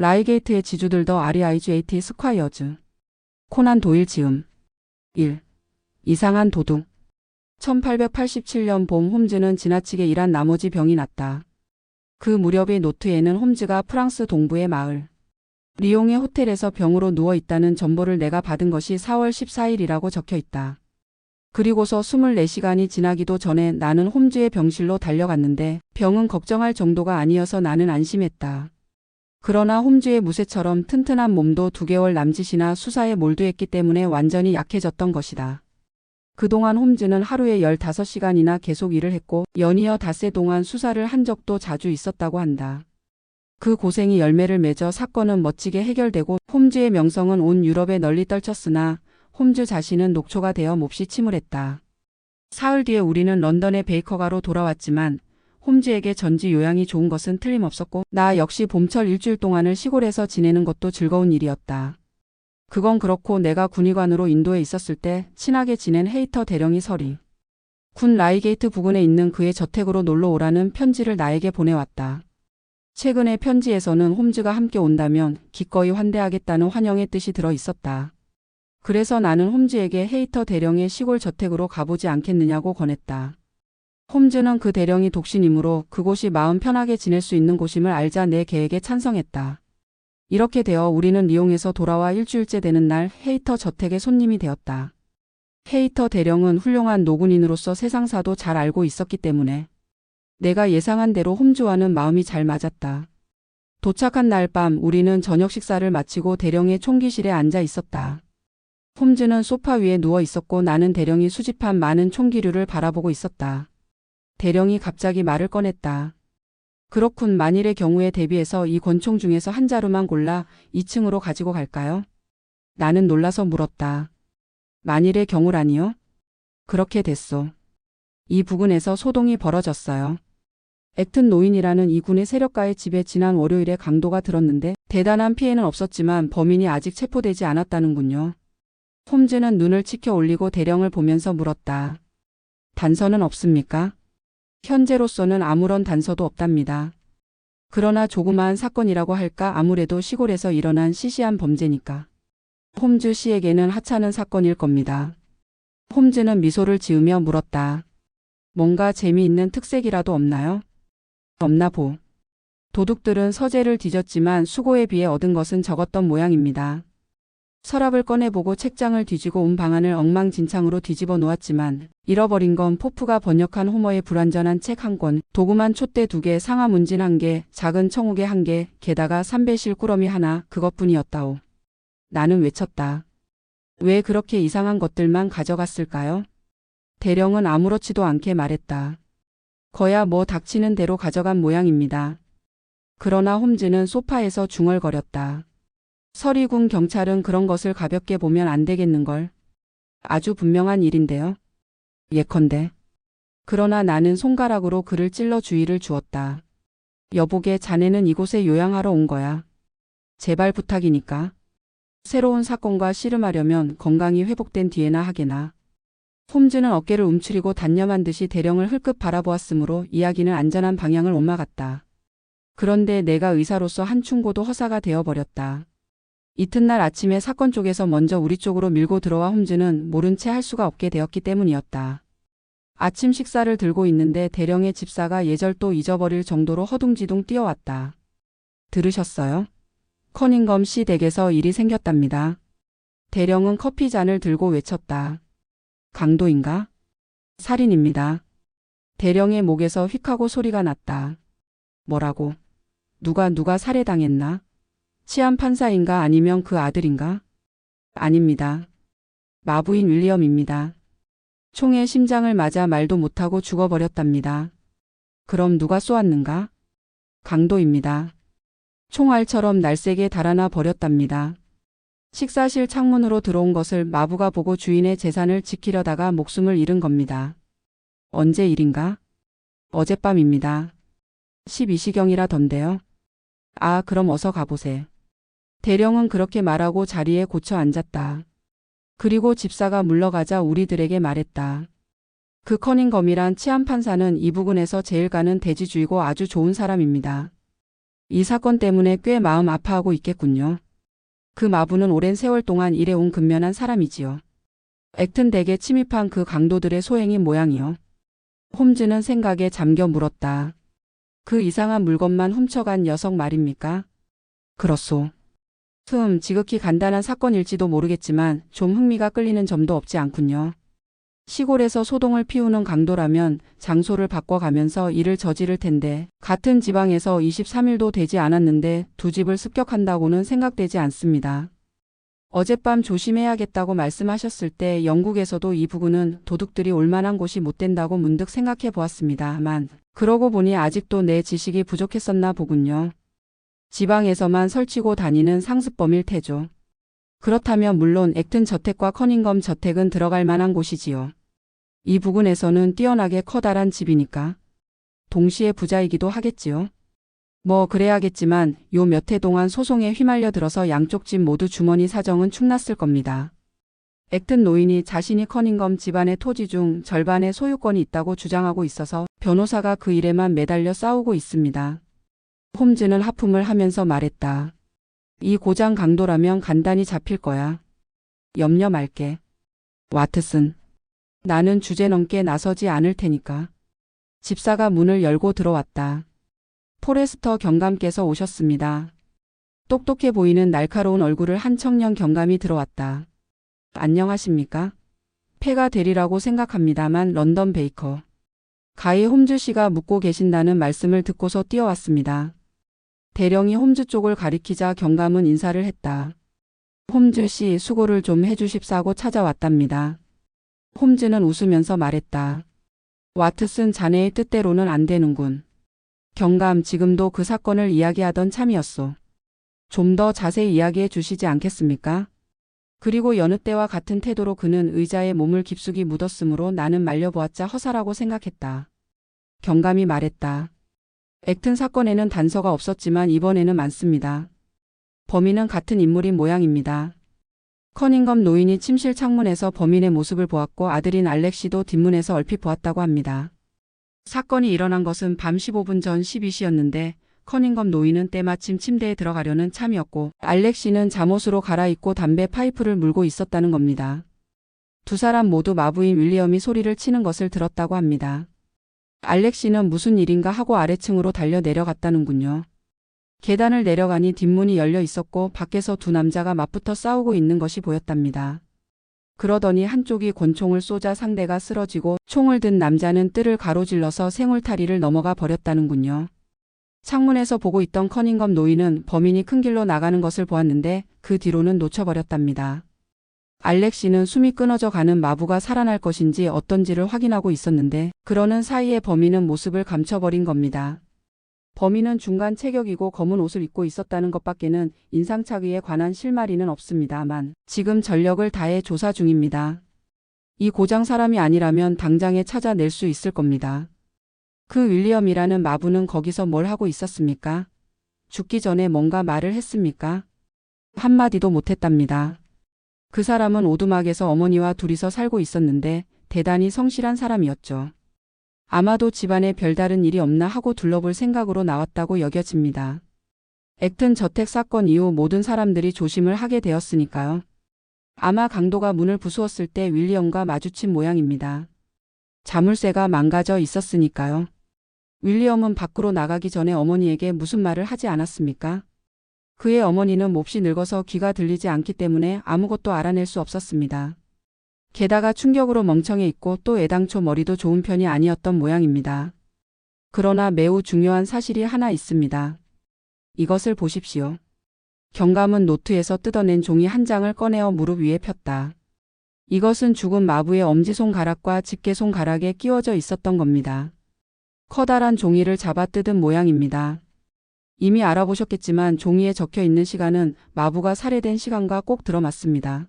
라이게이트의 지주들 더 REIGAT 스콰이어즈. 코난 도일 지음. 1. 이상한 도둑. 1887년 봄 홈즈는 지나치게 일한 나머지 병이 났다. 그 무렵의 노트에는 홈즈가 프랑스 동부의 마을 리옹의 호텔에서 병으로 누워 있다는 정보를 내가 받은 것이 4월 14일이라고 적혀 있다. 그리고서 24시간이 지나기도 전에 나는 홈즈의 병실로 달려갔는데 병은 걱정할 정도가 아니어서 나는 안심했다. 그러나 홈즈의 무쇠처럼 튼튼한 몸도 2개월 남짓이나 수사에 몰두했기 때문에 완전히 약해졌던 것이다. 그동안 홈즈는 하루에 15시간이나 계속 일을 했고 연이어 닷새 동안 수사를 한 적도 자주 있었다고 한다. 그 고생이 열매를 맺어 사건은 멋지게 해결되고 홈즈의 명성은 온 유럽에 널리 떨쳤으나 홈즈 자신은 녹초가 되어 몹시 침울했다. 사흘 뒤에 우리는 런던의 베이커가로 돌아왔지만 홈즈에게 전지 요양이 좋은 것은 틀림없었고 나 역시 봄철 일주일 동안을 시골에서 지내는 것도 즐거운 일이었다. 그건 그렇고 내가 군의관으로 인도에 있었을 때 친하게 지낸 헤이터 대령이 서리 군 라이게이트 부근에 있는 그의 저택으로 놀러 오라는 편지를 나에게 보내왔다. 최근의 편지에서는 홈즈가 함께 온다면 기꺼이 환대하겠다는 환영의 뜻이 들어 있었다. 그래서 나는 홈즈에게 헤이터 대령의 시골 저택으로 가보지 않겠느냐고 권했다. 홈즈는 그 대령이 독신이므로 그곳이 마음 편하게 지낼 수 있는 곳임을 알자 내 계획에 찬성했다. 이렇게 되어 우리는 리옹에서 돌아와 일주일째 되는 날 헤이터 저택의 손님이 되었다. 헤이터 대령은 훌륭한 노군인으로서 세상사도 잘 알고 있었기 때문에 내가 예상한 대로 홈즈와는 마음이 잘 맞았다. 도착한 날 밤 우리는 저녁 식사를 마치고 대령의 총기실에 앉아 있었다. 홈즈는 소파 위에 누워 있었고 나는 대령이 수집한 많은 총기류를 바라보고 있었다. 대령이 갑자기 말을 꺼냈다. 그렇군, 만일의 경우에 대비해서 이 권총 중에서 한 자루만 골라 2층으로 가지고 갈까요? 나는 놀라서 물었다. 만일의 경우라니요? 그렇게 됐소. 이 부근에서 소동이 벌어졌어요. 액튼 노인이라는 이 군의 세력가의 집에 지난 월요일에 강도가 들었는데 대단한 피해는 없었지만 범인이 아직 체포되지 않았다는군요. 홈즈는 눈을 치켜 올리고 대령을 보면서 물었다. 단서는 없습니까? 현재로서는 아무런 단서도 없답니다. 그러나 조그마한 사건이라고 할까 아무래도 시골에서 일어난 시시한 범죄니까. 홈즈 씨에게는 하찮은 사건일 겁니다. 홈즈는 미소를 지으며 물었다. 뭔가 재미있는 특색이라도 없나요? 없나 보. 도둑들은 서재를 뒤졌지만 수고에 비해 얻은 것은 적었던 모양입니다. 서랍을 꺼내보고 책장을 뒤지고 온 방안을 엉망진창으로 뒤집어 놓았지만 잃어버린 건 포프가 번역한 호머의 불완전한 책 1권, 도구만 촛대 2개, 상하 문진 1개, 작은 청우개 1개, 게다가 삼배실 꾸러미 하나, 그것뿐이었다오. 나는 외쳤다. 왜 그렇게 이상한 것들만 가져갔을까요? 대령은 아무렇지도 않게 말했다. 거야 뭐 닥치는 대로 가져간 모양입니다. 그러나 홈즈는 소파에서 중얼거렸다. 서리군 경찰은 그런 것을 가볍게 보면 안 되겠는걸. 아주 분명한 일인데요. 예컨대. 그러나 나는 손가락으로 그를 찔러 주의를 주었다. 여보게, 자네는 이곳에 요양하러 온 거야. 제발 부탁이니까. 새로운 사건과 씨름하려면 건강이 회복된 뒤에나 하게나. 홈즈는 어깨를 움츠리고 단념한 듯이 대령을 흘끗 바라보았으므로 이야기는 안전한 방향을 옮아갔다. 그런데 내가 의사로서 한 충고도 허사가 되어버렸다. 이튿날 아침에 사건 쪽에서 먼저 우리 쪽으로 밀고 들어와 홈즈는 모른 채 할 수가 없게 되었기 때문이었다. 아침 식사를 들고 있는데 대령의 집사가 예절도 잊어버릴 정도로 허둥지둥 뛰어왔다. 들으셨어요? 커닝검 씨 댁에서 일이 생겼답니다. 대령은 커피잔을 들고 외쳤다. 강도인가? 살인입니다. 대령의 목에서 휙 하고 소리가 났다. 뭐라고? 누가 살해당했나? 치안 판사인가 아니면 그 아들인가? 아닙니다. 마부인 윌리엄입니다. 총에 심장을 맞아 말도 못하고 죽어버렸답니다. 그럼 누가 쏘았는가? 강도입니다. 총알처럼 날쌔게 달아나 버렸답니다. 식사실 창문으로 들어온 것을 마부가 보고 주인의 재산을 지키려다가 목숨을 잃은 겁니다. 언제 일인가? 어젯밤입니다. 12시경이라던데요. 아, 그럼 어서 가보세. 대령은 그렇게 말하고 자리에 고쳐 앉았다. 그리고 집사가 물러가자 우리들에게 말했다. 그 커닝검이란 치안판사는 이 부근에서 제일 가는 대지주이고 아주 좋은 사람입니다. 이 사건 때문에 꽤 마음 아파하고 있겠군요. 그 마부는 오랜 세월 동안 일해온 근면한 사람이지요. 액튼 댁에 침입한 그 강도들의 소행인 모양이요. 홈즈는 생각에 잠겨 물었다. 그 이상한 물건만 훔쳐간 녀석 말입니까? 그렇소. 지극히 간단한 사건일지도 모르겠지만 좀 흥미가 끌리는 점도 없지 않군요. 시골에서 소동을 피우는 강도라면 장소를 바꿔가면서 일을 저지를 텐데 같은 지방에서 23일도 되지 않았는데 두 집을 습격한다고는 생각되지 않습니다. 어젯밤 조심해야겠다고 말씀하셨을 때 영국에서도 이 부근은 도둑들이 올만한 곳이 못 된다고 문득 생각해 보았습니다만 그러고 보니 아직도 내 지식이 부족했었나 보군요. 지방에서만 설치고 다니는 상습범일 테죠. 그렇다면 물론 액튼 저택과 커닝엄 저택은 들어갈 만한 곳이지요. 이 부근에서는 뛰어나게 커다란 집이니까. 동시에 부자이기도 하겠지요. 뭐 그래야겠지만 요 몇 해 동안 소송에 휘말려 들어서 양쪽 집 모두 주머니 사정은 축났을 겁니다. 액튼 노인이 자신이 커닝엄 집안의 토지 중 절반의 소유권이 있다고 주장하고 있어서 변호사가 그 일에만 매달려 싸우고 있습니다. 홈즈는 하품을 하면서 말했다. 이 고장 강도라면 간단히 잡힐 거야. 염려 말게. 와트슨. 나는 주제넘게 나서지 않을 테니까. 집사가 문을 열고 들어왔다. 포레스터 경감께서 오셨습니다. 똑똑해 보이는 날카로운 얼굴을 한 청년 경감이 들어왔다. 안녕하십니까? 폐가 되리라고 생각합니다만 런던 베이커. 가히 홈즈 씨가 묻고 계신다는 말씀을 듣고서 뛰어왔습니다. 대령이 홈즈 쪽을 가리키자 경감은 인사를 했다. 홈즈 씨 수고를 좀 해주십사고 찾아왔답니다. 홈즈는 웃으면서 말했다. 와트슨 자네의 뜻대로는 안 되는군. 경감 지금도 그 사건을 이야기하던 참이었소. 좀 더 자세히 이야기해 주시지 않겠습니까? 그리고 여느 때와 같은 태도로 그는 의자에 몸을 깊숙이 묻었으므로 나는 말려보았자 허사라고 생각했다. 경감이 말했다. 액튼 사건에는 단서가 없었지만 이번에는 많습니다. 범인은 같은 인물인 모양입니다. 커닝엄 노인이 침실 창문에서 범인의 모습을 보았고 아들인 알렉시도 뒷문에서 얼핏 보았다고 합니다. 사건이 일어난 것은 밤 15분 전 12시였는데 커닝엄 노인은 때마침 침대에 들어가려는 참이었고 알렉시는 잠옷으로 갈아입고 담배 파이프를 물고 있었다는 겁니다. 두 사람 모두 마부인 윌리엄이 소리를 치는 것을 들었다고 합니다. 알렉시는 무슨 일인가 하고 아래층으로 달려 내려갔다는군요. 계단을 내려가니 뒷문이 열려 있었고 밖에서 두 남자가 맞붙어 싸우고 있는 것이 보였답니다. 그러더니 한쪽이 권총을 쏘자 상대가 쓰러지고 총을 든 남자는 뜰을 가로질러서 생울타리를 넘어가 버렸다는군요. 창문에서 보고 있던 커닝엄 노인은 범인이 큰 길로 나가는 것을 보았는데 그 뒤로는 놓쳐버렸답니다. 알렉시는 숨이 끊어져 가는 마부가 살아날 것인지 어떤지를 확인하고 있었는데 그러는 사이에 범인은 모습을 감춰버린 겁니다. 범인은 중간 체격이고 검은 옷을 입고 있었다는 것밖에는 인상착의에 관한 실마리는 없습니다만 지금 전력을 다해 조사 중입니다. 이 고장 사람이 아니라면 당장에 찾아낼 수 있을 겁니다. 그 윌리엄이라는 마부는 거기서 뭘 하고 있었습니까? 죽기 전에 뭔가 말을 했습니까? 한마디도 못했답니다. 그 사람은 오두막에서 어머니와 둘이서 살고 있었는데 대단히 성실한 사람이었죠. 아마도 집안에 별다른 일이 없나 하고 둘러볼 생각으로 나왔다고 여겨집니다. 액튼 저택 사건 이후 모든 사람들이 조심을 하게 되었으니까요. 아마 강도가 문을 부수었을 때 윌리엄과 마주친 모양입니다. 자물쇠가 망가져 있었으니까요. 윌리엄은 밖으로 나가기 전에 어머니에게 무슨 말을 하지 않았습니까? 그의 어머니는 몹시 늙어서 귀가 들리지 않기 때문에 아무것도 알아낼 수 없었습니다. 게다가 충격으로 멍청해 있고 또 애당초 머리도 좋은 편이 아니었던 모양입니다. 그러나 매우 중요한 사실이 하나 있습니다. 이것을 보십시오. 경감은 노트에서 뜯어낸 종이 한 장을 꺼내어 무릎 위에 폈다. 이것은 죽은 마부의 엄지손가락과 집게손가락에 끼워져 있었던 겁니다. 커다란 종이를 잡아 뜯은 모양입니다. 이미 알아보셨겠지만 종이에 적혀 있는 시간은 마부가 살해된 시간과 꼭 들어맞습니다.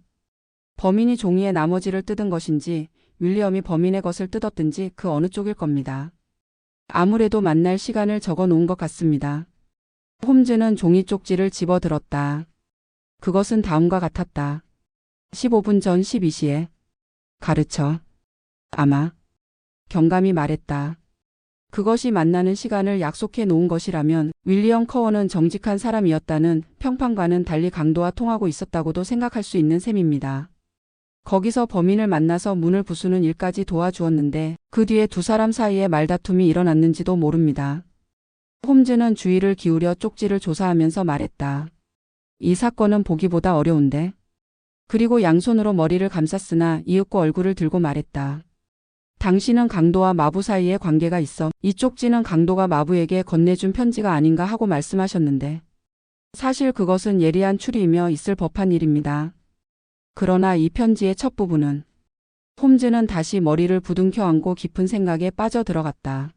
범인이 종이의 나머지를 뜯은 것인지 윌리엄이 범인의 것을 뜯었든지 그 어느 쪽일 겁니다. 아무래도 만날 시간을 적어 놓은 것 같습니다. 홈즈는 종이 쪽지를 집어들었다. 그것은 다음과 같았다. 15분 전 12시에. 가르쳐. 아마. 경감이 말했다. 그것이 만나는 시간을 약속해 놓은 것이라면 윌리엄 커원은 정직한 사람이었다는 평판과는 달리 강도와 통하고 있었다고도 생각할 수 있는 셈입니다. 거기서 범인을 만나서 문을 부수는 일까지 도와주었는데 그 뒤에 두 사람 사이에 말다툼이 일어났는지도 모릅니다. 홈즈는 주의를 기울여 쪽지를 조사하면서 말했다. 이 사건은 보기보다 어려운데. 그리고 양손으로 머리를 감쌌으나 이윽고 얼굴을 들고 말했다. 당신은 강도와 마부 사이에 관계가 있어 이 쪽지는 강도가 마부에게 건네준 편지가 아닌가 하고 말씀하셨는데 사실 그것은 예리한 추리이며 있을 법한 일입니다. 그러나 이 편지의 첫 부분은 홈즈는 다시 머리를 부둥켜 안고 깊은 생각에 빠져들어갔다.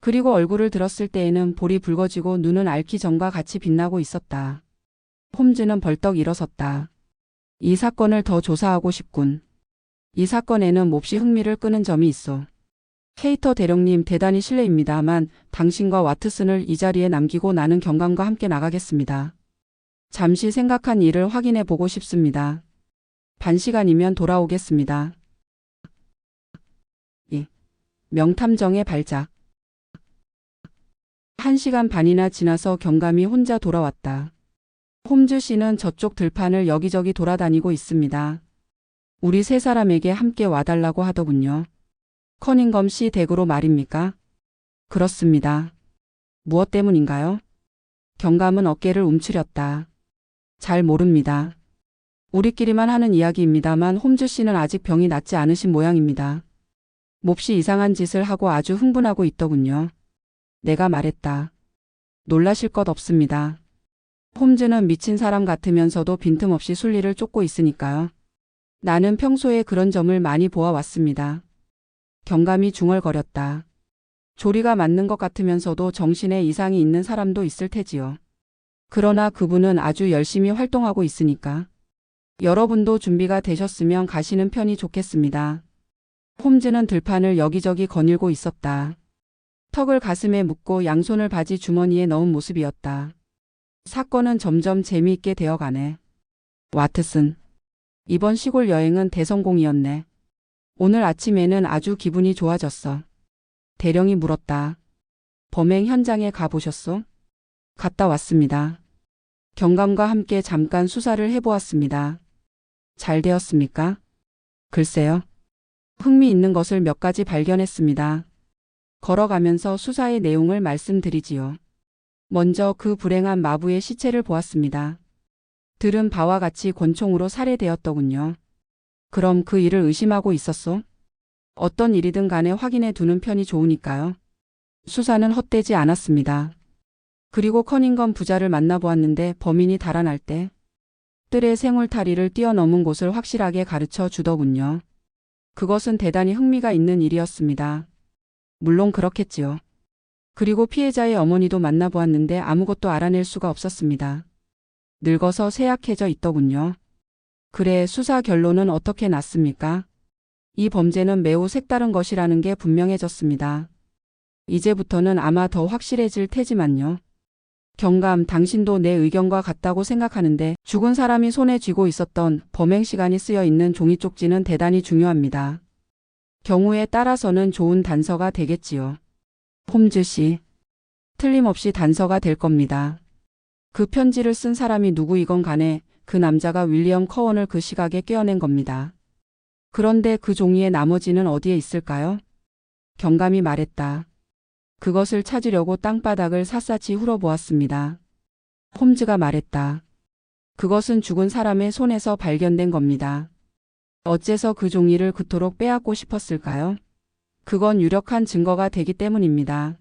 그리고 얼굴을 들었을 때에는 볼이 붉어지고 눈은 앓기 전과 같이 빛나고 있었다. 홈즈는 벌떡 일어섰다. 이 사건을 더 조사하고 싶군. 이 사건에는 몹시 흥미를 끄는 점이 있어. 케이터 대령님 대단히 실례입니다만 당신과 와트슨을 이 자리에 남기고 나는 경감과 함께 나가겠습니다. 잠시 생각한 일을 확인해 보고 싶습니다. 반 시간이면 돌아오겠습니다. 2. 명탐정의 발작. 1시간 반이나 지나서 경감이 혼자 돌아왔다. 홈즈 씨는 저쪽 들판을 여기저기 돌아다니고 있습니다. 우리 세 사람에게 함께 와달라고 하더군요. 커닝검 씨 댁으로 말입니까? 그렇습니다. 무엇 때문인가요? 경감은 어깨를 움츠렸다. 잘 모릅니다. 우리끼리만 하는 이야기입니다만 홈즈 씨는 아직 병이 낫지 않으신 모양입니다. 몹시 이상한 짓을 하고 아주 흥분하고 있더군요. 내가 말했다. 놀라실 것 없습니다. 홈즈는 미친 사람 같으면서도 빈틈없이 순리를 쫓고 있으니까요. 나는 평소에 그런 점을 많이 보아왔습니다. 경감이 중얼거렸다. 조리가 맞는 것 같으면서도 정신에 이상이 있는 사람도 있을 테지요. 그러나 그분은 아주 열심히 활동하고 있으니까. 여러분도 준비가 되셨으면 가시는 편이 좋겠습니다. 홈즈는 들판을 여기저기 거닐고 있었다. 턱을 가슴에 묶고 양손을 바지 주머니에 넣은 모습이었다. 사건은 점점 재미있게 되어가네. 와트슨. 이번 시골 여행은 대성공이었네. 오늘 아침에는 아주 기분이 좋아졌어. 대령이 물었다. 범행 현장에 가보셨소? 갔다 왔습니다. 경감과 함께 잠깐 수사를 해보았습니다. 잘 되었습니까? 글쎄요. 흥미있는 것을 몇 가지 발견했습니다. 걸어가면서 수사의 내용을 말씀드리지요. 먼저 그 불행한 마부의 시체를 보았습니다. 들은 바와 같이 권총으로 살해되었더군요. 그럼 그 일을 의심하고 있었소? 어떤 일이든 간에 확인해 두는 편이 좋으니까요. 수사는 헛되지 않았습니다. 그리고 커닝건 부자를 만나보았는데 범인이 달아날 때 뜰의 생울타리를 뛰어넘은 곳을 확실하게 가르쳐 주더군요. 그것은 대단히 흥미가 있는 일이었습니다. 물론 그렇겠지요. 그리고 피해자의 어머니도 만나보았는데 아무것도 알아낼 수가 없었습니다. 늙어서 쇠약해져 있더군요. 그래, 수사 결론은 어떻게 났습니까? 이 범죄는 매우 색다른 것이라는 게 분명해졌습니다. 이제부터는 아마 더 확실해질 테지만요. 경감, 당신도 내 의견과 같다고 생각하는데 죽은 사람이 손에 쥐고 있었던 범행 시간이 쓰여 있는 종이 쪽지는 대단히 중요합니다. 경우에 따라서는 좋은 단서가 되겠지요. 홈즈 씨. 틀림없이 단서가 될 겁니다. 그 편지를 쓴 사람이 누구이건 간에 그 남자가 윌리엄 커원을 그 시각에 꿰어낸 겁니다. 그런데 그 종이의 나머지는 어디에 있을까요? 경감이 말했다. 그것을 찾으려고 땅바닥을 샅샅이 훑어보았습니다. 홈즈가 말했다. 그것은 죽은 사람의 손에서 발견된 겁니다. 어째서 그 종이를 그토록 빼앗고 싶었을까요? 그건 유력한 증거가 되기 때문입니다.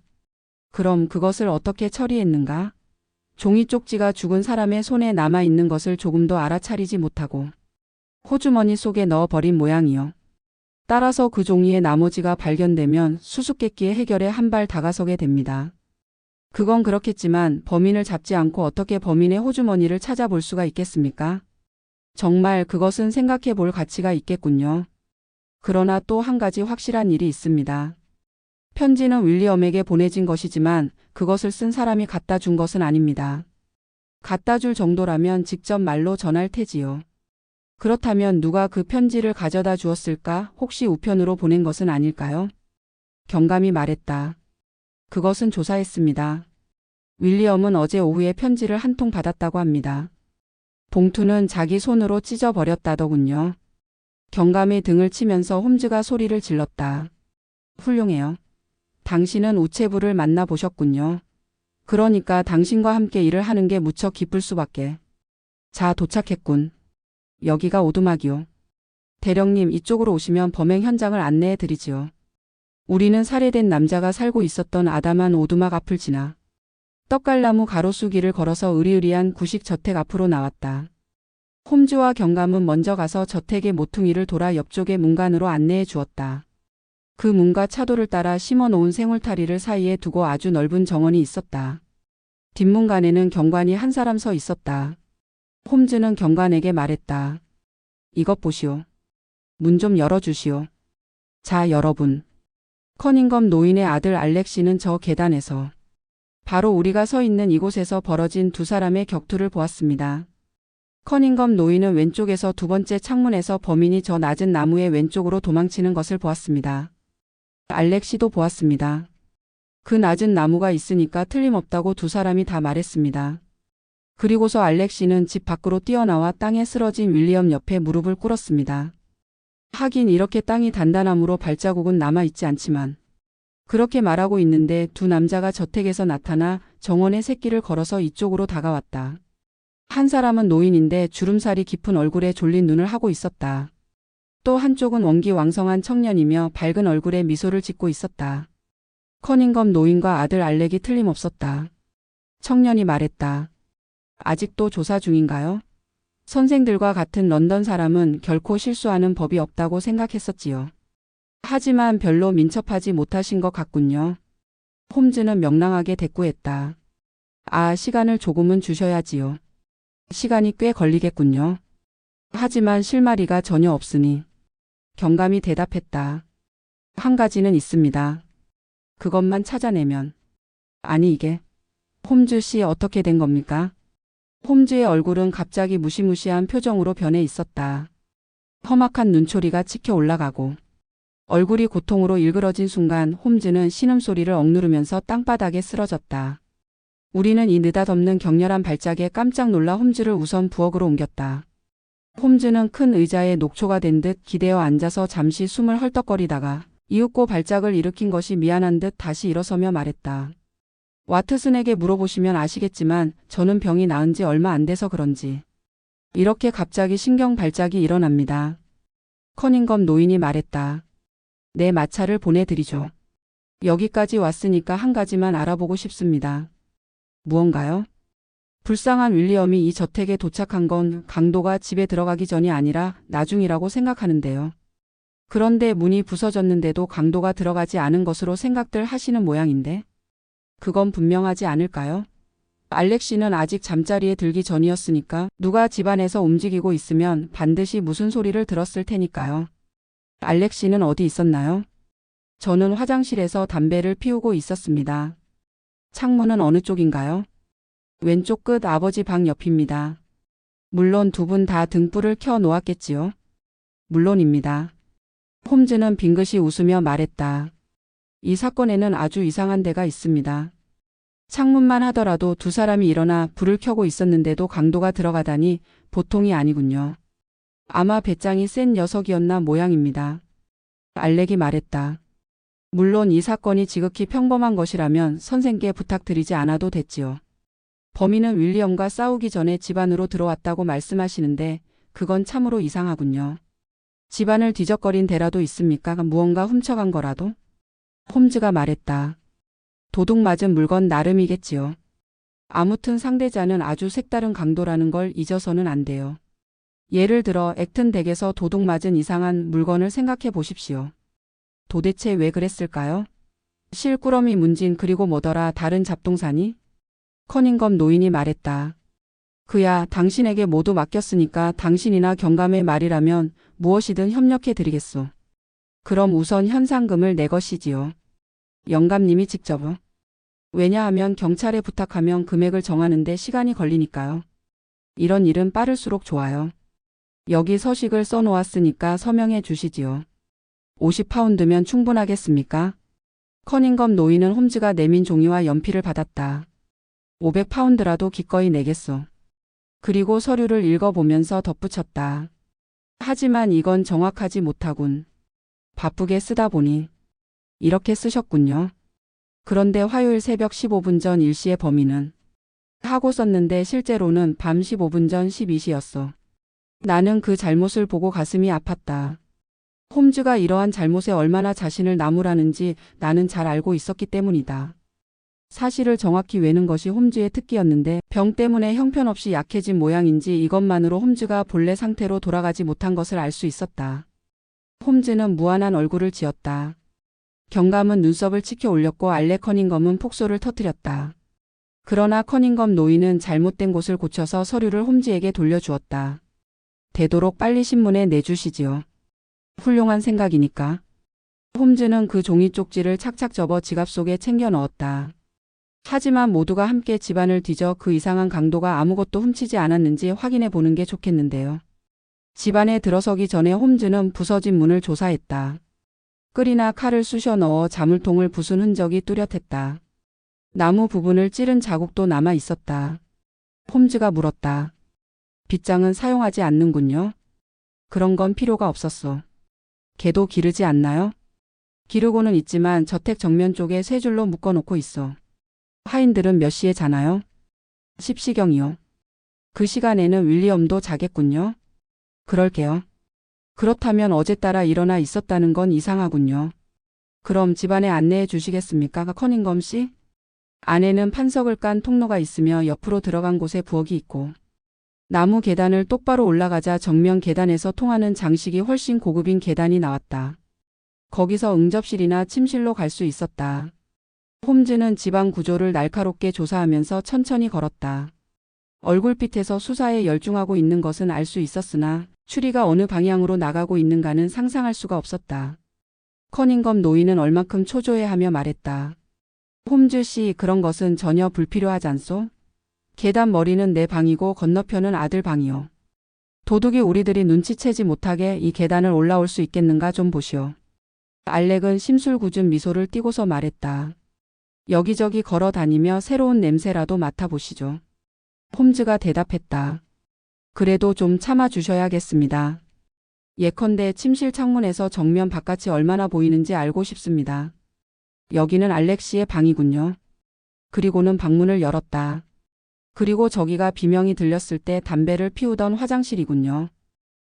그럼 그것을 어떻게 처리했는가? 종이 쪽지가 죽은 사람의 손에 남아있는 것을 조금도 알아차리지 못하고 호주머니 속에 넣어버린 모양이요. 따라서 그 종이의 나머지가 발견되면 수수께끼의 해결에 한 발 다가서게 됩니다. 그건 그렇겠지만 범인을 잡지 않고 어떻게 범인의 호주머니를 찾아볼 수가 있겠습니까? 정말 그것은 생각해 볼 가치가 있겠군요. 그러나 또 한 가지 확실한 일이 있습니다. 편지는 윌리엄에게 보내진 것이지만 그것을 쓴 사람이 갖다 준 것은 아닙니다. 갖다 줄 정도라면 직접 말로 전할 테지요. 그렇다면 누가 그 편지를 가져다 주었을까? 혹시 우편으로 보낸 것은 아닐까요? 경감이 말했다. 그것은 조사했습니다. 윌리엄은 어제 오후에 편지를 한 통 받았다고 합니다. 봉투는 자기 손으로 찢어버렸다더군요. 경감이 등을 치면서 홈즈가 소리를 질렀다. 훌륭해요. 당신은 우체부를 만나보셨군요. 그러니까 당신과 함께 일을 하는 게 무척 기쁠 수밖에. 자, 도착했군. 여기가 오두막이요. 대령님, 이쪽으로 오시면 범행 현장을 안내해 드리지요. 우리는 살해된 남자가 살고 있었던 아담한 오두막 앞을 지나 떡갈나무 가로수길을 걸어서 으리으리한 구식 저택 앞으로 나왔다. 홈즈와 경감은 먼저 가서 저택의 모퉁이를 돌아 옆쪽의 문간으로 안내해 주었다. 그 문과 차도를 따라 심어놓은 생울타리를 사이에 두고 아주 넓은 정원이 있었다. 뒷문간에는 경관이 한 사람 서 있었다. 홈즈는 경관에게 말했다. 이것 보시오. 문 좀 열어주시오. 자, 여러분. 커닝검 노인의 아들 알렉시는 저 계단에서 바로 우리가 서 있는 이곳에서 벌어진 두 사람의 격투를 보았습니다. 커닝검 노인은 왼쪽에서 두 번째 창문에서 범인이 저 낮은 나무의 왼쪽으로 도망치는 것을 보았습니다. 알렉시도 보았습니다. 그 낮은 나무가 있으니까 틀림없다고 두 사람이 다 말했습니다. 그리고서 알렉시는 집 밖으로 뛰어나와 땅에 쓰러진 윌리엄 옆에 무릎을 꿇었습니다. 하긴 이렇게 땅이 단단함으로 발자국은 남아있지 않지만 그렇게 말하고 있는데 두 남자가 저택에서 나타나 정원의 새길을 걸어서 이쪽으로 다가왔다. 한 사람은 노인인데 주름살이 깊은 얼굴에 졸린 눈을 하고 있었다. 또 한쪽은 원기왕성한 청년이며 밝은 얼굴에 미소를 짓고 있었다. 커닝검 노인과 아들 알렉이 틀림없었다. 청년이 말했다. 아직도 조사 중인가요? 선생들과 같은 런던 사람은 결코 실수하는 법이 없다고 생각했었지요. 하지만 별로 민첩하지 못하신 것 같군요. 홈즈는 명랑하게 대꾸했다. 아, 시간을 조금은 주셔야지요. 시간이 꽤 걸리겠군요. 하지만 실마리가 전혀 없으니. 경감이 대답했다. 한 가지는 있습니다. 그것만 찾아내면. 아니 이게. 홈즈 씨 어떻게 된 겁니까? 홈즈의 얼굴은 갑자기 무시무시한 표정으로 변해 있었다. 험악한 눈초리가 치켜 올라가고 얼굴이 고통으로 일그러진 순간 홈즈는 신음소리를 억누르면서 땅바닥에 쓰러졌다. 우리는 이 느닷없는 격렬한 발작에 깜짝 놀라 홈즈를 우선 부엌으로 옮겼다. 홈즈는 큰 의자에 녹초가 된 듯 기대어 앉아서 잠시 숨을 헐떡거리다가 이윽고 발작을 일으킨 것이 미안한 듯 다시 일어서며 말했다. 와트슨에게 물어보시면 아시겠지만 저는 병이 나은 지 얼마 안 돼서 그런지 이렇게 갑자기 신경 발작이 일어납니다. 커닝검 노인이 말했다. 내 마차를 보내드리죠. 여기까지 왔으니까 한 가지만 알아보고 싶습니다. 무언가요? 불쌍한 윌리엄이 이 저택에 도착한 건 강도가 집에 들어가기 전이 아니라 나중이라고 생각하는데요. 그런데 문이 부서졌는데도 강도가 들어가지 않은 것으로 생각들 하시는 모양인데 그건 분명하지 않을까요? 알렉시는 아직 잠자리에 들기 전이었으니까 누가 집안에서 움직이고 있으면 반드시 무슨 소리를 들었을 테니까요. 알렉시는 어디 있었나요? 저는 화장실에서 담배를 피우고 있었습니다. 창문은 어느 쪽인가요? 왼쪽 끝 아버지 방 옆입니다. 물론 두 분 다 등불을 켜 놓았겠지요? 물론입니다. 홈즈는 빙긋이 웃으며 말했다. 이 사건에는 아주 이상한 데가 있습니다. 창문만 하더라도 두 사람이 일어나 불을 켜고 있었는데도 강도가 들어가다니 보통이 아니군요. 아마 배짱이 센 녀석이었나 모양입니다. 알렉이 말했다. 물론 이 사건이 지극히 평범한 것이라면 선생께 부탁드리지 않아도 됐지요. 범인은 윌리엄과 싸우기 전에 집안으로 들어왔다고 말씀하시는데 그건 참으로 이상하군요. 집안을 뒤적거린 데라도 있습니까? 무언가 훔쳐간 거라도? 홈즈가 말했다. 도둑 맞은 물건 나름이겠지요. 아무튼 상대자는 아주 색다른 강도라는 걸 잊어서는 안 돼요. 예를 들어 액튼 댁에서 도둑 맞은 이상한 물건을 생각해 보십시오. 도대체 왜 그랬을까요? 실꾸러미 문진 그리고 뭐더라 다른 잡동사니? 커닝검 노인이 말했다. 그야 당신에게 모두 맡겼으니까 당신이나 경감의 말이라면 무엇이든 협력해 드리겠소. 그럼 우선 현상금을 내 것이지요. 영감님이 직접. 왜냐하면 경찰에 부탁하면 금액을 정하는데 시간이 걸리니까요. 이런 일은 빠를수록 좋아요. 여기 서식을 써놓았으니까 서명해 주시지요. 50파운드면 충분하겠습니까? 커닝검 노인은 홈즈가 내민 종이와 연필을 받았다. 500파운드라도 기꺼이 내겠소. 그리고 서류를 읽어보면서 덧붙였다. 하지만 이건 정확하지 못하군. 바쁘게 쓰다 보니. 이렇게 쓰셨군요. 그런데 화요일 새벽 15분 전 일시의 범인은 하고 썼는데 실제로는 밤 15분 전 12시였어. 나는 그 잘못을 보고 가슴이 아팠다. 홈즈가 이러한 잘못에 얼마나 자신을 나무라는지 나는 잘 알고 있었기 때문이다. 사실을 정확히 외는 것이 홈즈의 특기였는데 병 때문에 형편없이 약해진 모양인지 이것만으로 홈즈가 본래 상태로 돌아가지 못한 것을 알 수 있었다. 홈즈는 무한한 얼굴을 지었다. 경감은 눈썹을 치켜 올렸고 알렉 커닝검은 폭소를 터뜨렸다. 그러나 커닝검 노인은 잘못된 곳을 고쳐서 서류를 홈즈에게 돌려주었다. 되도록 빨리 신문에 내주시지요. 훌륭한 생각이니까. 홈즈는 그 종이 쪽지를 착착 접어 지갑 속에 챙겨 넣었다. 하지만 모두가 함께 집안을 뒤져 그 이상한 강도가 아무것도 훔치지 않았는지 확인해 보는 게 좋겠는데요. 집안에 들어서기 전에 홈즈는 부서진 문을 조사했다. 끌이나 칼을 쑤셔 넣어 자물통을 부순 흔적이 뚜렷했다. 나무 부분을 찌른 자국도 남아 있었다. 홈즈가 물었다. 빗장은 사용하지 않는군요. 그런 건 필요가 없었어. 개도 기르지 않나요? 기르고는 있지만 저택 정면 쪽에 세 줄로 묶어놓고 있어. 하인들은 몇 시에 자나요? 10시경이요. 그 시간에는 윌리엄도 자겠군요. 그럴게요. 그렇다면 어제 따라 일어나 있었다는 건 이상하군요. 그럼 집안에 안내해 주시겠습니까, 커닝검 씨? 안에는 판석을 깐 통로가 있으며 옆으로 들어간 곳에 부엌이 있고 나무 계단을 똑바로 올라가자 정면 계단에서 통하는 장식이 훨씬 고급인 계단이 나왔다. 거기서 응접실이나 침실로 갈 수 있었다. 홈즈는 집안 구조를 날카롭게 조사하면서 천천히 걸었다. 얼굴빛에서 수사에 열중하고 있는 것은 알 수 있었으나 추리가 어느 방향으로 나가고 있는가는 상상할 수가 없었다. 커닝검 노인은 얼만큼 초조해하며 말했다. 홈즈 씨, 그런 것은 전혀 불필요하지 않소? 계단 머리는 내 방이고 건너편은 아들 방이요. 도둑이 우리들이 눈치채지 못하게 이 계단을 올라올 수 있겠는가 좀 보시오. 알렉은 심술궂은 미소를 띠고서 말했다. 여기저기 걸어 다니며 새로운 냄새라도 맡아보시죠. 홈즈가 대답했다. 그래도 좀 참아주셔야겠습니다. 예컨대 침실 창문에서 정면 바깥이 얼마나 보이는지 알고 싶습니다. 여기는 알렉 씨의 방이군요. 그리고는 방문을 열었다. 그리고 저기가 비명이 들렸을 때 담배를 피우던 화장실이군요.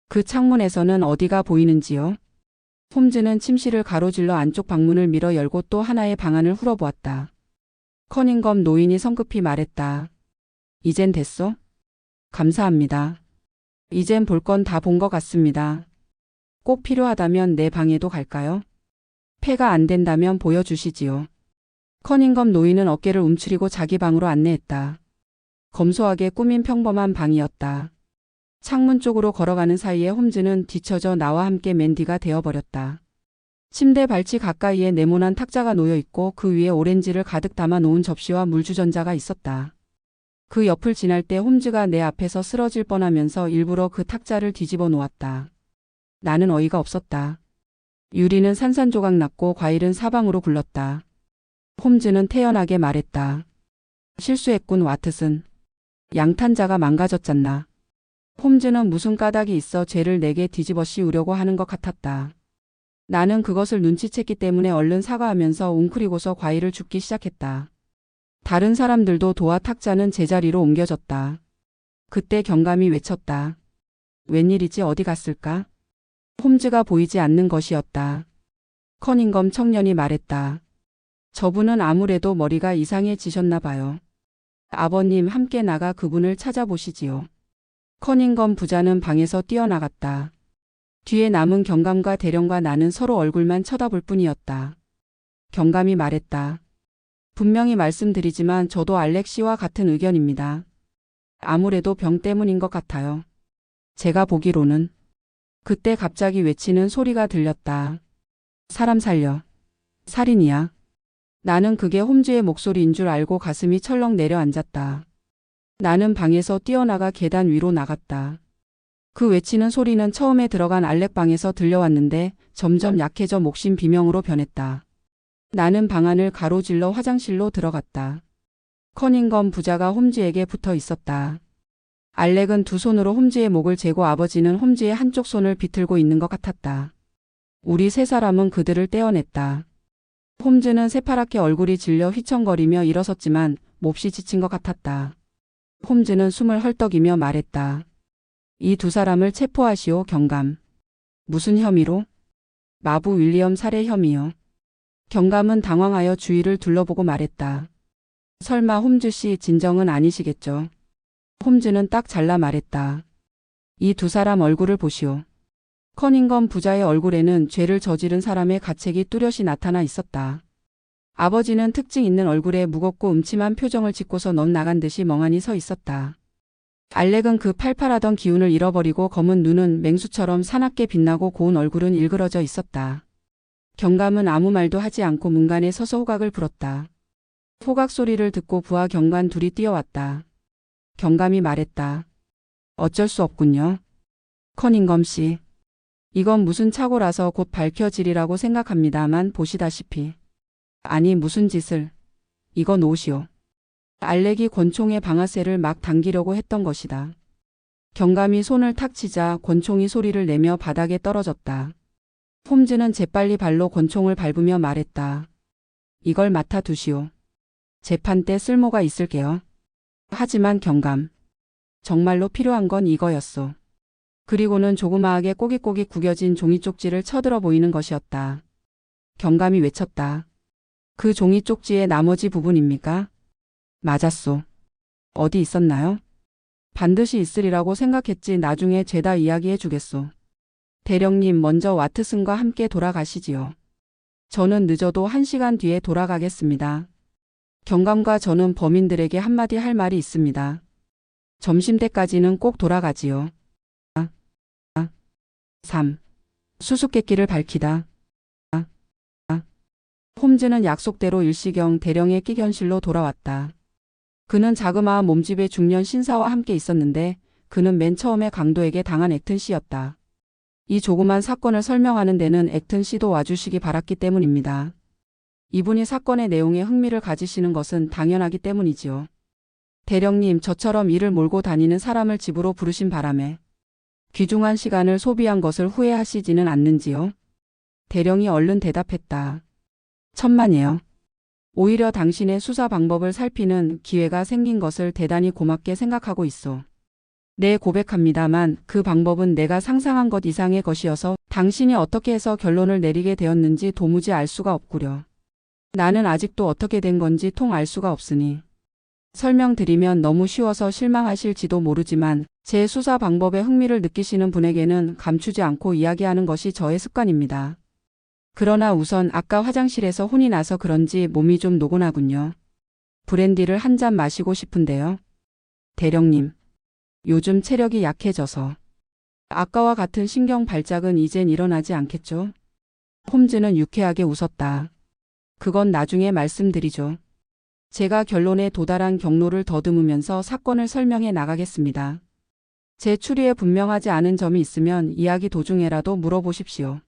그 창문에서는 어디가 보이는지요? 홈즈는 침실을 가로질러 안쪽 방문을 밀어 열고 또 하나의 방안을 훑어보았다. 커닝검 노인이 성급히 말했다. 이젠 됐소? 감사합니다. 이젠 볼 건 다 본 것 같습니다. 꼭 필요하다면 내 방에도 갈까요? 폐가 안 된다면 보여주시지요. 커닝검 노인은 어깨를 움츠리고 자기 방으로 안내했다. 검소하게 꾸민 평범한 방이었다. 창문 쪽으로 걸어가는 사이에 홈즈는 뒤처져 나와 함께 맨디가 되어버렸다. 침대 발치 가까이에 네모난 탁자가 놓여 있고 그 위에 오렌지를 가득 담아 놓은 접시와 물주전자가 있었다. 그 옆을 지날 때 홈즈가 내 앞에서 쓰러질 뻔하면서 일부러 그 탁자를 뒤집어 놓았다. 나는 어이가 없었다. 유리는 산산조각 났고 과일은 사방으로 굴렀다. 홈즈는 태연하게 말했다. 실수했군, 와트슨. 양탄자가 망가졌잖나. 홈즈는 무슨 까닭이 있어 죄를 내게 뒤집어 씌우려고 하는 것 같았다. 나는 그것을 눈치챘기 때문에 얼른 사과하면서 웅크리고서 과일을 줍기 시작했다. 다른 사람들도 도와 탁자는 제자리로 옮겨졌다. 그때 경감이 외쳤다. 웬일이지, 어디 갔을까? 홈즈가 보이지 않는 것이었다. 커닝검 청년이 말했다. 저분은 아무래도 머리가 이상해지셨나 봐요. 아버님, 함께 나가 그분을 찾아보시지요. 커닝검 부자는 방에서 뛰어나갔다. 뒤에 남은 경감과 대령과 나는 서로 얼굴만 쳐다볼 뿐이었다. 경감이 말했다. 분명히 말씀드리지만 저도 알렉 씨와 같은 의견입니다. 아무래도 병 때문인 것 같아요. 제가 보기로는. 그때 갑자기 외치는 소리가 들렸다. 사람 살려. 살인이야. 나는 그게 홈즈의 목소리인 줄 알고 가슴이 철렁 내려앉았다. 나는 방에서 뛰어나가 계단 위로 나갔다. 그 외치는 소리는 처음에 들어간 알렉 방에서 들려왔는데 점점 약해져 목심 비명으로 변했다. 나는 방안을 가로질러 화장실로 들어갔다. 커닝건 부자가 홈즈에게 붙어 있었다. 알렉은 두 손으로 홈즈의 목을 재고 아버지는 홈즈의 한쪽 손을 비틀고 있는 것 같았다. 우리 세 사람은 그들을 떼어냈다. 홈즈는 새파랗게 얼굴이 질려 휘청거리며 일어섰지만 몹시 지친 것 같았다. 홈즈는 숨을 헐떡이며 말했다. 이 두 사람을 체포하시오, 경감. 무슨 혐의로? 마부 윌리엄 살해 혐의요. 경감은 당황하여 주위를 둘러보고 말했다. 설마 홈즈 씨 진정은 아니시겠죠? 홈즈는 딱 잘라 말했다. 이 두 사람 얼굴을 보시오. 커닝건 부자의 얼굴에는 죄를 저지른 사람의 가책이 뚜렷이 나타나 있었다. 아버지는 특징 있는 얼굴에 무겁고 음침한 표정을 짓고서 넌 나간 듯이 멍하니 서 있었다. 알렉은 그 팔팔하던 기운을 잃어버리고 검은 눈은 맹수처럼 사납게 빛나고 고운 얼굴은 일그러져 있었다. 경감은 아무 말도 하지 않고 문간에 서서 호각을 불었다. 호각 소리를 듣고 부하 경관 둘이 뛰어왔다. 경감이 말했다. 어쩔 수 없군요. 커닝건 씨. 이건 무슨 착오라서 곧 밝혀지리라고 생각합니다만 보시다시피. 아니 무슨 짓을. 이거 놓으시오. 알렉이 권총의 방아쇠를 막 당기려고 했던 것이다. 경감이 손을 탁 치자 권총이 소리를 내며 바닥에 떨어졌다. 홈즈는 재빨리 발로 권총을 밟으며 말했다. 이걸 맡아두시오. 재판 때 쓸모가 있을게요. 하지만 경감. 정말로 필요한 건 이거였소. 그리고는 조그마하게 꼬깃꼬깃 구겨진 종이 쪽지를 쳐들어 보이는 것이었다. 경감이 외쳤다. 그 종이 쪽지의 나머지 부분입니까? 맞았소. 어디 있었나요? 반드시 있으리라고 생각했지 나중에 죄다 이야기해 주겠소. 대령님 먼저 와트슨과 함께 돌아가시지요. 저는 늦어도 1시간 뒤에 돌아가겠습니다. 경감과 저는 범인들에게 한마디 할 말이 있습니다. 점심때까지는 꼭 돌아가지요. 3. 수수께끼를 밝히다. 홈즈는 약속대로 일시경 대령의 끼견실로 돌아왔다. 그는 자그마한 몸집의 중년 신사와 함께 있었는데 그는 맨 처음에 강도에게 당한 액튼 씨였다. 이 조그만 사건을 설명하는 데는 액튼 씨도 와주시기 바랐기 때문입니다. 이분이 사건의 내용에 흥미를 가지시는 것은 당연하기 때문이지요. 대령님, 저처럼 이를 몰고 다니는 사람을 집으로 부르신 바람에 귀중한 시간을 소비한 것을 후회하시지는 않는지요? 대령이 얼른 대답했다. 천만에요. 오히려 당신의 수사 방법을 살피는 기회가 생긴 것을 대단히 고맙게 생각하고 있소. 네, 고백합니다만 그 방법은 내가 상상한 것 이상의 것이어서 당신이 어떻게 해서 결론을 내리게 되었는지 도무지 알 수가 없구려. 나는 아직도 어떻게 된 건지 통 알 수가 없으니. 설명드리면 너무 쉬워서 실망하실지도 모르지만 제 수사 방법에 흥미를 느끼시는 분에게는 감추지 않고 이야기하는 것이 저의 습관입니다. 그러나 우선 아까 화장실에서 혼이 나서 그런지 몸이 좀 노곤하군요. 브랜디를 한 잔 마시고 싶은데요. 대령님. 요즘 체력이 약해져서. 아까와 같은 신경 발작은 이젠 일어나지 않겠죠? 홈즈는 유쾌하게 웃었다. 그건 나중에 말씀드리죠. 제가 결론에 도달한 경로를 더듬으면서 사건을 설명해 나가겠습니다. 제 추리에 분명하지 않은 점이 있으면 이야기 도중에라도 물어보십시오.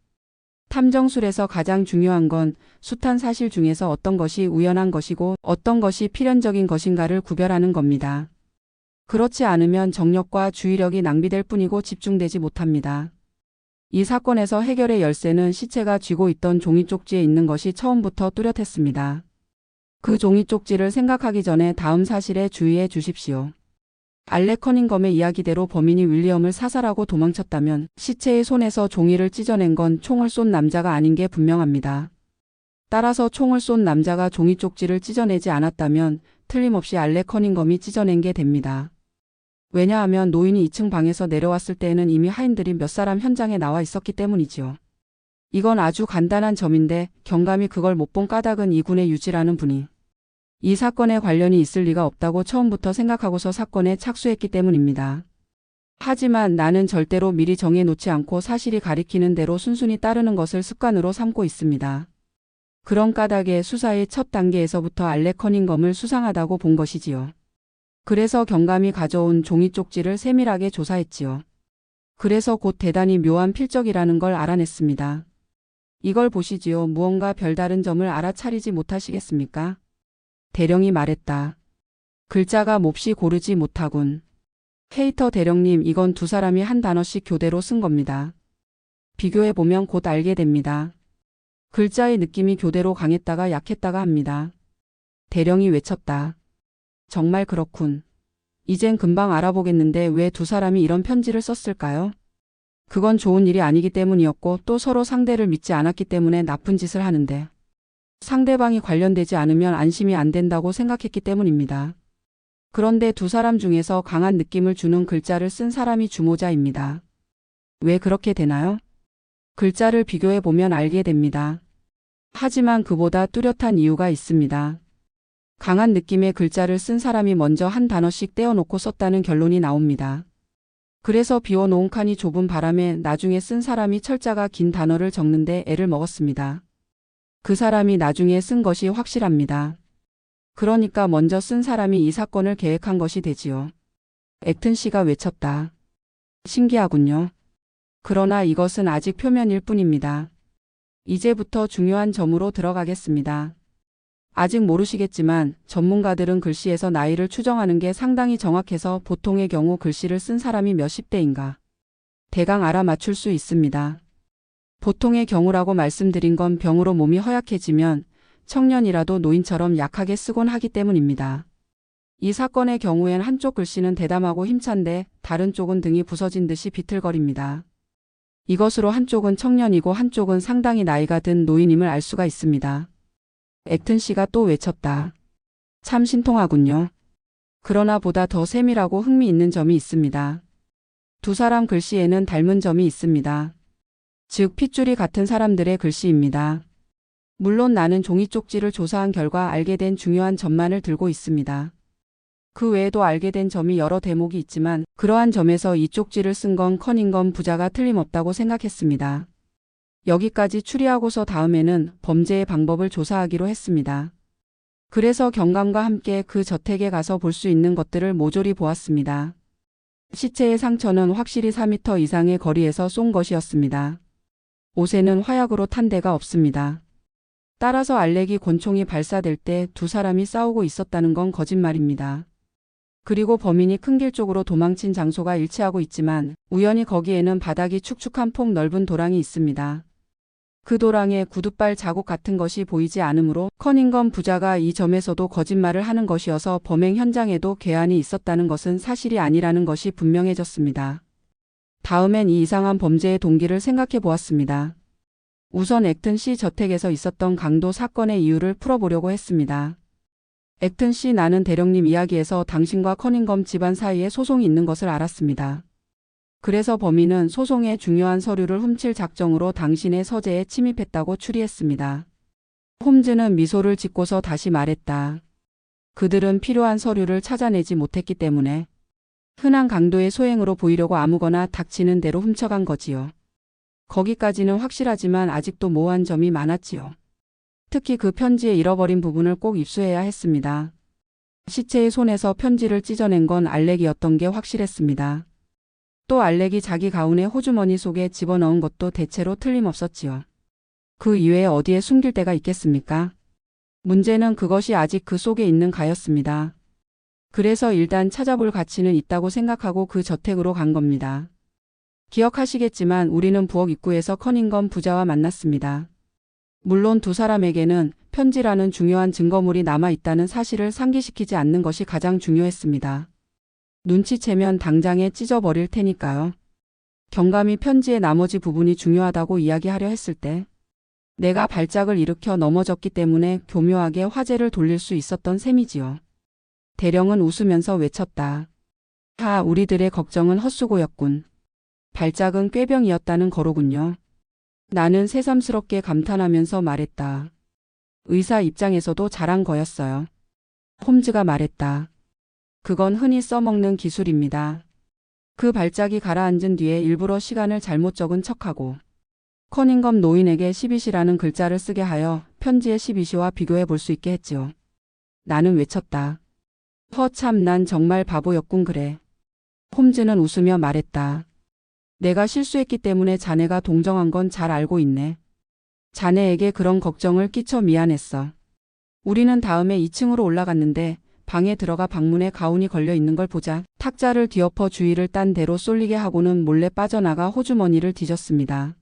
탐정술에서 가장 중요한 건 숱한 사실 중에서 어떤 것이 우연한 것이고 어떤 것이 필연적인 것인가를 구별하는 겁니다. 그렇지 않으면 정력과 주의력이 낭비될 뿐이고 집중되지 못합니다. 이 사건에서 해결의 열쇠는 시체가 쥐고 있던 종이 쪽지에 있는 것이 처음부터 뚜렷했습니다. 그 종이 쪽지를 생각하기 전에 다음 사실에 주의해 주십시오. 알렉 커닝검의 이야기대로 범인이 윌리엄을 사살하고 도망쳤다면 시체의 손에서 종이를 찢어낸 건 총을 쏜 남자가 아닌 게 분명합니다. 따라서 총을 쏜 남자가 종이 쪽지를 찢어내지 않았다면 틀림없이 알렉 커닝검이 찢어낸 게 됩니다. 왜냐하면 노인이 2층 방에서 내려왔을 때에는 이미 하인들이 몇 사람 현장에 나와 있었기 때문이지요. 이건 아주 간단한 점인데 경감이 그걸 못 본 까닭은 이군의 유지라는 분이 이 사건에 관련이 있을 리가 없다고 처음부터 생각하고서 사건에 착수했기 때문입니다. 하지만 나는 절대로 미리 정해놓지 않고 사실이 가리키는 대로 순순히 따르는 것을 습관으로 삼고 있습니다. 그런 까닭에 수사의 첫 단계에서부터 알렉 커닝검을 수상하다고 본 것이지요. 그래서 경감이 가져온 종이 쪽지를 세밀하게 조사했지요. 그래서 곧 대단히 묘한 필적이라는 걸 알아냈습니다. 이걸 보시지요. 무언가 별다른 점을 알아차리지 못하시겠습니까? 대령이 말했다. 글자가 몹시 고르지 못하군. 헤이터 대령님, 이건 두 사람이 한 단어씩 교대로 쓴 겁니다. 비교해보면 곧 알게 됩니다. 글자의 느낌이 교대로 강했다가 약했다가 합니다. 대령이 외쳤다. 정말 그렇군. 이젠 금방 알아보겠는데 왜 두 사람이 이런 편지를 썼을까요? 그건 좋은 일이 아니기 때문이었고 또 서로 상대를 믿지 않았기 때문에 나쁜 짓을 하는데 상대방이 관련되지 않으면 안심이 안 된다고 생각했기 때문입니다. 그런데 두 사람 중에서 강한 느낌을 주는 글자를 쓴 사람이 주모자입니다. 왜 그렇게 되나요? 글자를 비교해 보면 알게 됩니다. 하지만 그보다 뚜렷한 이유가 있습니다. 강한 느낌의 글자를 쓴 사람이 먼저 한 단어씩 떼어놓고 썼다는 결론이 나옵니다. 그래서 비워놓은 칸이 좁은 바람에 나중에 쓴 사람이 철자가 긴 단어를 적는데 애를 먹었습니다. 그 사람이 나중에 쓴 것이 확실합니다. 그러니까 먼저 쓴 사람이 이 사건을 계획한 것이 되지요. 액튼 씨가 외쳤다. 신기하군요. 그러나 이것은 아직 표면일 뿐입니다. 이제부터 중요한 점으로 들어가겠습니다. 아직 모르시겠지만 전문가들은 글씨에서 나이를 추정하는 게 상당히 정확해서 보통의 경우 글씨를 쓴 사람이 몇십 대인가 대강 알아맞출 수 있습니다. 보통의 경우라고 말씀드린 건 병으로 몸이 허약해지면 청년이라도 노인처럼 약하게 쓰곤 하기 때문입니다. 이 사건의 경우엔 한쪽 글씨는 대담하고 힘찬데 다른 쪽은 등이 부서진 듯이 비틀거립니다. 이것으로 한쪽은 청년이고 한쪽은 상당히 나이가 든 노인임을 알 수가 있습니다. 액튼 씨가 또 외쳤다. 참 신통하군요. 그러나 보다 더 세밀하고 흥미있는 점이 있습니다. 두 사람 글씨에는 닮은 점이 있습니다. 즉 핏줄이 같은 사람들의 글씨입니다. 물론 나는 종이 쪽지를 조사한 결과 알게 된 중요한 점만을 들고 있습니다. 그 외에도 알게 된 점이 여러 대목이 있지만 그러한 점에서 이 쪽지를 쓴 건 커닝건 부자가 틀림없다고 생각했습니다. 여기까지 추리하고서 다음에는 범죄의 방법을 조사하기로 했습니다. 그래서 경감과 함께 그 저택에 가서 볼 수 있는 것들을 모조리 보았습니다. 시체의 상처는 확실히 4m 이상의 거리에서 쏜 것이었습니다. 옷에는 화약으로 탄 데가 없습니다. 따라서 알레기 권총이 발사될 때 두 사람이 싸우고 있었다는 건 거짓말입니다. 그리고 범인이 큰 길 쪽으로 도망친 장소가 일치하고 있지만 우연히 거기에는 바닥이 축축한 폭 넓은 도랑이 있습니다. 그 도랑에 구둣발 자국 같은 것이 보이지 않으므로 커닝건 부자가 이 점에서도 거짓말을 하는 것이어서 범행 현장에도 괴한이 있었다는 것은 사실이 아니라는 것이 분명해졌습니다. 다음엔 이 이상한 범죄의 동기를 생각해 보았습니다. 우선 액튼 씨 저택에서 있었던 강도 사건의 이유를 풀어보려고 했습니다. 액튼 씨, 나는 대령님 이야기에서 당신과 커닝건 집안 사이에 소송이 있는 것을 알았습니다. 그래서 범인은 소송의 중요한 서류를 훔칠 작정으로 당신의 서재에 침입했다고 추리했습니다. 홈즈는 미소를 짓고서 다시 말했다. 그들은 필요한 서류를 찾아내지 못했기 때문에 흔한 강도의 소행으로 보이려고 아무거나 닥치는 대로 훔쳐간 거지요. 거기까지는 확실하지만 아직도 모호한 점이 많았지요. 특히 그 편지의 잃어버린 부분을 꼭 입수해야 했습니다. 시체의 손에서 편지를 찢어낸 건 알렉이었던 게 확실했습니다. 또 알렉이 자기 가운의 호주머니 속에 집어넣은 것도 대체로 틀림없었지요. 그 이외에 어디에 숨길 데가 있겠습니까? 문제는 그것이 아직 그 속에 있는 가였습니다. 그래서 일단 찾아볼 가치는 있다고 생각하고 그 저택으로 간 겁니다. 기억하시겠지만 우리는 부엌 입구에서 커닝건 부자와 만났습니다. 물론 두 사람에게는 편지라는 중요한 증거물이 남아있다는 사실을 상기시키지 않는 것이 가장 중요했습니다. 눈치채면 당장에 찢어버릴 테니까요. 경감이 편지의 나머지 부분이 중요하다고 이야기하려 했을 때 내가 발작을 일으켜 넘어졌기 때문에 교묘하게 화제를 돌릴 수 있었던 셈이지요. 대령은 웃으면서 외쳤다. 우리들의 걱정은 헛수고였군. 발작은 꾀병이었다는 거로군요. 나는 새삼스럽게 감탄하면서 말했다. 의사 입장에서도 잘한 거였어요. 홈즈가 말했다. 그건 흔히 써먹는 기술입니다. 그 발작이 가라앉은 뒤에 일부러 시간을 잘못 적은 척하고 커닝건 노인에게 12시라는 글자를 쓰게 하여 편지의 12시와 비교해 볼 수 있게 했지요. 나는 외쳤다. 참, 난 정말 바보였군 그래. 홈즈는 웃으며 말했다. 내가 실수했기 때문에 자네가 동정한 건 잘 알고 있네. 자네에게 그런 걱정을 끼쳐 미안했어. 우리는 다음에 2층으로 올라갔는데 방에 들어가 방문에 가운이 걸려 있는 걸 보자 탁자를 뒤엎어 주위를 딴 대로 쏠리게 하고는 몰래 빠져나가 호주머니를 뒤졌습니다.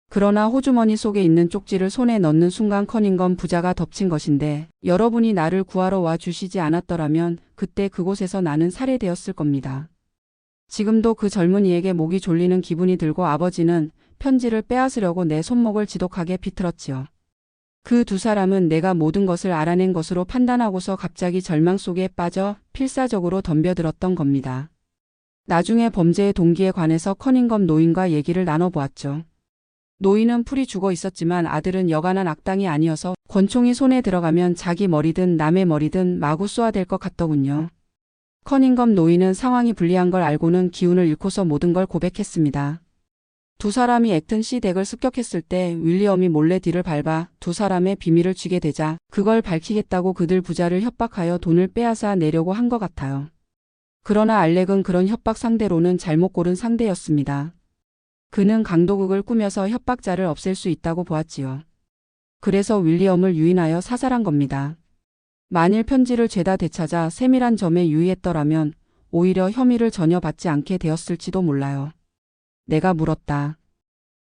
그러나 호주머니 속에 있는 쪽지를 손에 넣는 순간 커닝건 부자가 덮친 것인데 여러분이 나를 구하러 와 주시지 않았더라면 그때 그곳에서 나는 살해되었을 겁니다. 지금도 그 젊은이에게 목이 졸리는 기분이 들고 아버지는 편지를 빼앗으려고 내 손목을 지독하게 비틀었지요. 그 두 사람은 내가 모든 것을 알아낸 것으로 판단하고서 갑자기 절망 속에 빠져 필사적으로 덤벼들었던 겁니다. 나중에 범죄의 동기에 관해서 커닝건 노인과 얘기를 나눠보았죠. 노인은 풀이 죽어 있었지만 아들은 여간한 악당이 아니어서 권총이 손에 들어가면 자기 머리든 남의 머리든 마구 쏘아댈 것 같더군요. 커닝건 노인은 상황이 불리한 걸 알고는 기운을 잃고서 모든 걸 고백했습니다. 두 사람이 액튼 덱을 습격했을 때 윌리엄이 몰래 뒤를 밟아 두 사람의 비밀을 쥐게 되자 그걸 밝히겠다고 그들 부자를 협박하여 돈을 빼앗아 내려고 한 것 같아요. 그러나 알렉은 그런 협박 상대로는 잘못 고른 상대였습니다. 그는 강도극을 꾸며서 협박자를 없앨 수 있다고 보았지요. 그래서 윌리엄을 유인하여 사살한 겁니다. 만일 편지를 죄다 되찾아 세밀한 점에 유의했더라면 오히려 혐의를 전혀 받지 않게 되었을지도 몰라요. 내가 물었다.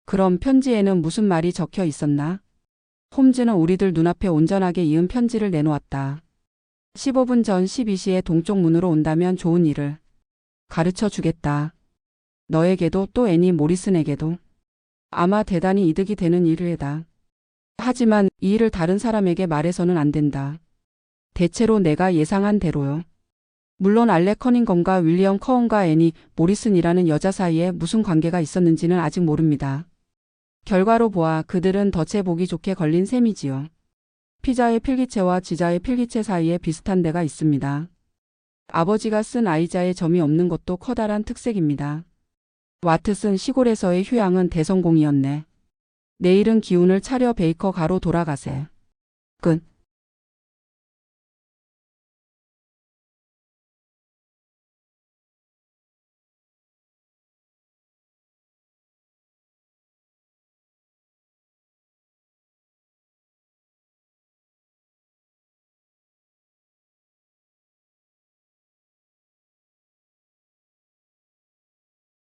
그럼 편지에는 무슨 말이 적혀 있었나? 홈즈는 우리들 눈앞에 온전하게 이은 편지를 내놓았다. 15분 전 12시에 동쪽 문으로 온다면 좋은 일을 가르쳐 주겠다. 너에게도 또 애니 모리슨에게도. 아마 대단히 이득이 되는 일이다. 하지만 이 일을 다른 사람에게 말해서는 안 된다. 대체로 내가 예상한 대로요. 물론 알렉 커닝건과 윌리엄 커언과 애니 모리슨이라는 여자 사이에 무슨 관계가 있었는지는 아직 모릅니다. 결과로 보아 그들은 덫에 보기 좋게 걸린 셈이지요. 피자의 필기체와 지자의 필기체 사이에 비슷한 데가 있습니다. 아버지가 쓴 아이자의 점이 없는 것도 커다란 특색입니다. 와트슨 시골에서의 휴양은 대성공이었네. 내일은 기운을 차려 베이커 가로 돌아가세. 끝.